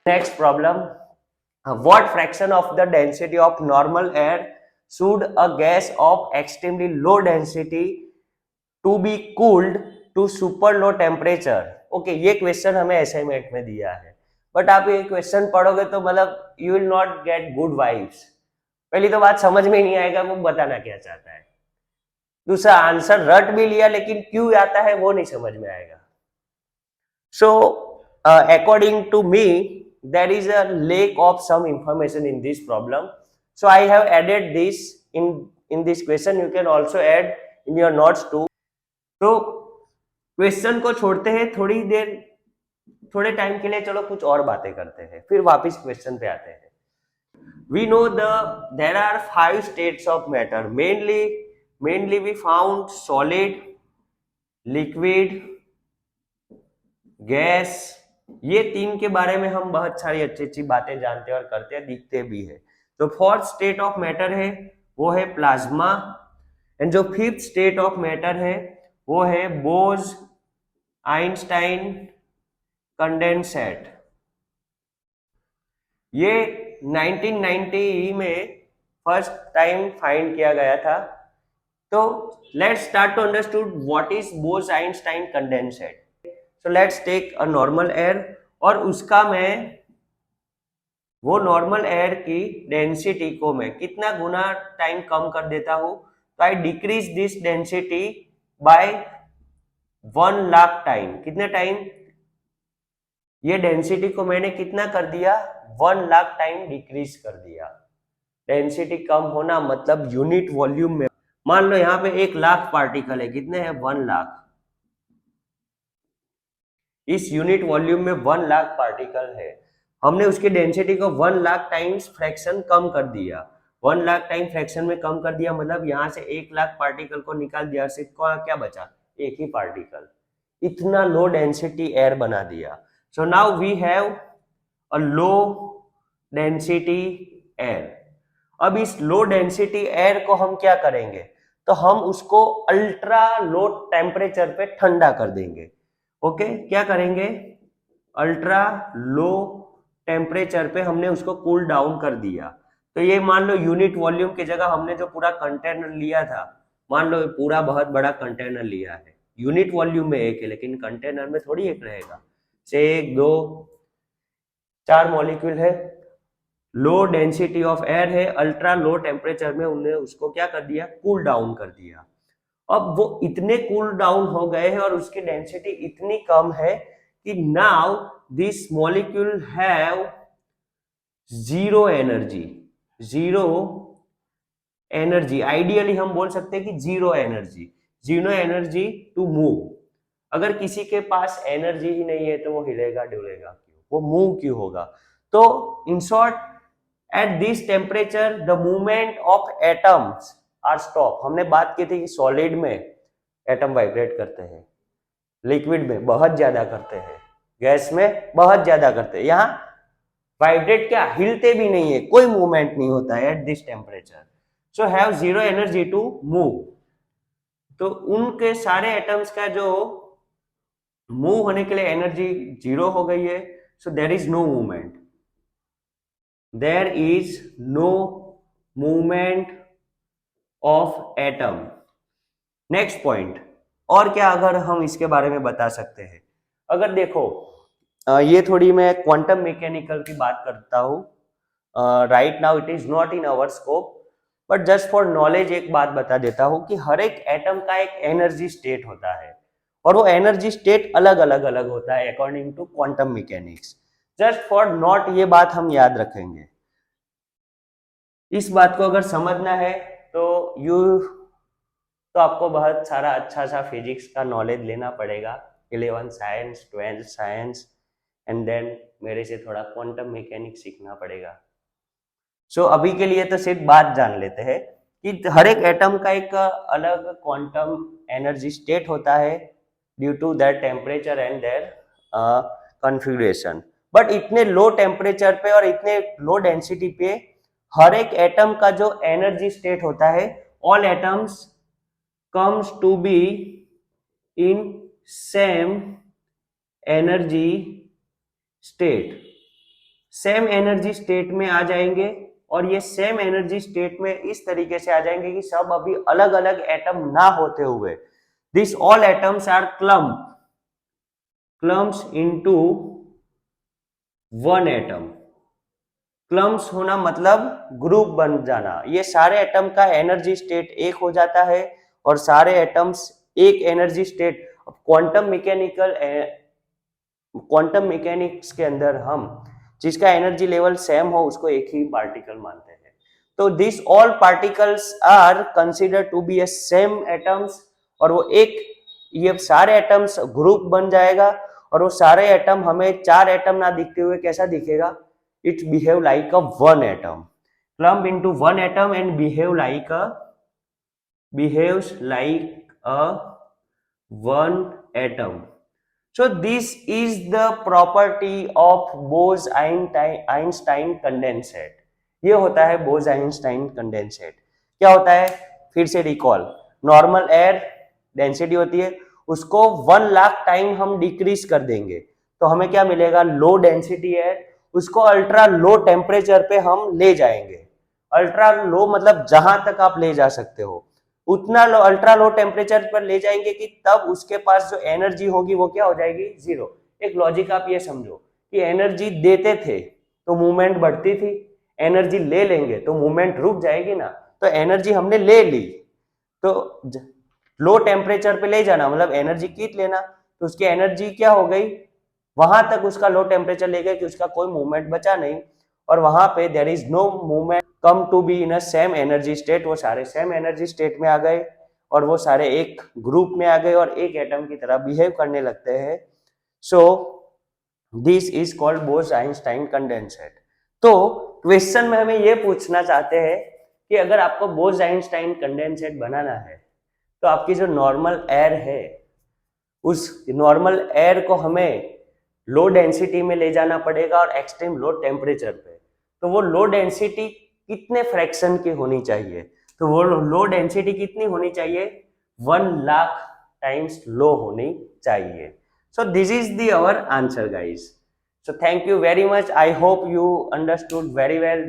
Next problem, what fraction of the density of normal air should a gas of extremely low density to be cooled to super low temperature? Okay, ये question हमें assignment में दिया है, but आप ये question पढ़ोगे तो मतलब you will not get good vibes. पहली तो बात समझ में नहीं आएगा वो बताना क्या चाहता है, दूसरा आंसर रट भी लिया लेकिन क्यों आता है वो नहीं समझ में आएगा। So, according to me, there is a lack of some information in this problem. So, I have added this in this question. You can also add in your notes too. तो क्वेश्चन को छोड़ते हैं थोड़ी देर, थोड़े time के लिए, चलो कुछ और बातें करते हैं, फिर वापस क्वेश्चन पे आते हैं। We know there are 5 states of matter. Mainly we found solid, liquid, gas. ये तीन के बारे में हम बहुत सारी अच्छी अच्छी बातें जानते हैं और करते हैं, दिखते भी है। तो फोर्थ स्टेट ऑफ मैटर है वो है प्लाज्मा, एंड जो फिफ्थ स्टेट ऑफ मैटर है वो है बोज आइंस्टाइन कंडेंसेट। ये 1990 में फर्स्ट टाइम फाइंड किया गया था। तो let's start to understood what is Bose Einstein condensate. So let's take a normal air और उसका मैं वो नॉर्मल एयर की डेंसिटी को मैं कितना गुना टाइम कम कर देता हूं, तो आई decrease this density bye 1 lakh time. कितने टाइम? ये डेंसिटी को मैंने कितना कर दिया? 1 लाख टाइम डिक्रीज कर दिया। डेंसिटी कम होना मतलब यूनिट वॉल्यूम में, मान लो यहाँ पे 1 लाख पार्टिकल है, कितने हैं? 1 लाख। इस यूनिट वॉल्यूम में 1 लाख पार्टिकल है, हमने उसकी डेंसिटी को 1 लाख टाइम्स फ्रैक्शन कम कर दिया। 1 लाख टाइम फ्रैक्शन में कम कर दिया मतलब यहाँ से 1 लाख पार्टिकल को निकाल दिया, सिर्फ क्या बचा? एक ही पार्टिकल। इतना लो डेंसिटी एयर बना दिया। So now we have a low density air. अब इस लो डेंसिटी एयर को हम क्या करेंगे? तो हम उसको अल्ट्रा लो टेम्परेचर पे ठंडा कर देंगे। ओके, क्या करेंगे? अल्ट्रा लो टेम्परेचर पे हमने उसको कूल डाउन कर दिया। तो ये मान लो यूनिट वॉल्यूम की जगह हमने जो पूरा कंटेनर लिया था, मान लो पूरा बहुत बड़ा कंटेनर लिया है, यूनिट वॉल्यूम में एक है लेकिन कंटेनर में थोड़ी एक रहेगा, से 1 2 4 मॉलिक्यूल है, लो डेंसिटी ऑफ एयर है, अल्ट्रा लो टेम्परेचर में उन्होंने उसको क्या कर दिया? कूल डाउन कर दिया। अब वो इतने कूल डाउन हो गए हैं और उसकी डेंसिटी इतनी कम है कि now this molecule have zero energy. Zero energy, ideally हम बोल सकते हैं कि जीरो एनर्जी टू मूव। अगर किसी के पास एनर्जी ही नहीं है तो वो हिलेगा डुलेगा क्यों, वो मूव क्यों होगा? तो in short, at this temperature the movement of atoms are stop. हमने बात की थी कि सॉलिड में एटम वाइब्रेट करते हैं, लिक्विड में बहुत ज्यादा करते हैं, गैस में बहुत ज्यादा करते हैं। यहाँ वाइब्रेट क्या, हिलते भी नहीं है, कोई मूवमेंट नहीं होता है at this temperature. So have zero energy to move. तो उनके सारे एटम्स का जो मूव होने के लिए एनर्जी जीरो हो गई है। So there is no movement, there is no movement of atom. Next point, और क्या अगर हम इसके बारे में बता सकते हैं? अगर देखो, ये थोड़ी मैं क्वांटम मैकेनिकल की बात करता हूँ। Right now it is not in our scope, but just for knowledge एक बात बता देता हूँ कि हर एक एटम का एक एनर्जी स्टेट होता है और वो एनर्जी स्टेट अलग अलग होता है according to quantum mechanics. Just for not, ये बात हम याद रखेंगे। इस बात को अगर समझना है तो आपको बहुत सारा अच्छा सा फिजिक्स का नॉलेज लेना पड़ेगा, 11th science 12th science, and then मेरे से थोड़ा क्वांटम मैकेनिक्स सीखना पड़ेगा। सो अभी के लिए तो सिर्फ बात जान लेते हैं कि हर एक एटम का एक अलग क्वांटम एनर्जी स्टेट होता है due to that temperature and their configuration. But इतने लो टेम्परेचर पे और इतने लो डेंसिटी पे हर एक एटम का जो एनर्जी स्टेट होता है, all atoms comes to be in same energy state. Same energy state में आ जाएंगे और ये सेम एनर्जी स्टेट में इस तरीके से आ जाएंगे कि सब अभी अलग अलग एटम ना होते हुए this all atoms are clumps into one atom. Clumps होना मतलब ग्रुप बन जाना। ये सारे एटम का एनर्जी स्टेट एक हो जाता है और सारे एटम्स एक एनर्जी स्टेट। क्वांटम मैकेनिक्स के अंदर हम जिसका एनर्जी लेवल सेम हो उसको एक ही पार्टिकल मानते हैं। तो this all particles are consider to be a same atoms और वो एक ये सारे एटम्स ग्रुप बन जाएगा और वो सारे एटम हमें चार एटम ना दिखते हुए कैसा दिखेगा, it behave like a one atom, clump into one atom and behaves like a one atom. So this is the property of Bose-Einstein condensate. ये होता है Bose-Einstein condensate। क्या होता है फिर से रिकॉल, नॉर्मल एयर डेंसिटी होती है उसको 1 लाख टाइम हम डिक्रीज कर देंगे तो हमें क्या मिलेगा, लो डेंसिटी एयर। उसको अल्ट्रा लो टेम्परेचर पे हम ले जाएंगे। अल्ट्रा लो मतलब जहां तक आप ले जा सकते हो उतना लो, अल्ट्रा लो टेम्परेचर पर ले जाएंगे कि तब उसके पास जो एनर्जी होगी वो क्या हो जाएगी, जीरो। एक लॉजिक आप ये समझो कि एनर्जी देते थे तो मूवमेंट बढ़ती थी, एनर्जी ले लेंगे तो मूवमेंट रुक जाएगी ना। तो एनर्जी हमने ले ली तो लो टेम्परेचर पे ले जाना मतलब एनर्जी कीट लेना, तो उसकी एनर्जी क्या हो गई, वहां तक उसका लो टेम्परेचर ले गए कि उसका कोई मूवमेंट बचा नहीं और वहां पे there is no movement come to be in a same energy state. वो सारे सेम एनर्जी स्टेट में आ गए और वो सारे एक ग्रुप में आ गए और एक एटम की तरह बिहेव करने लगते हैं। So this is called Bose Einstein condensate. तो क्वेश्चन में हमें ये पूछना चाहते हैं कि अगर आपको बोस-आइंस्टाइन कंडेंसेट बनाना है तो आपकी जो नॉर्मल एयर है उस नॉर्मल एयर को हमें लो डेंसिटी में ले जाना पड़ेगा और एक्सट्रीम लो टेम्परेचर पे। तो वो लो डेंसिटी कितने फ्रैक्शन की होनी चाहिए, तो वो लो डेंसिटी कितनी होनी चाहिए, 1 लाख टाइम्स लो होनी चाहिए। So this is the our answer guys. So thank you very much, I hope you understood very well.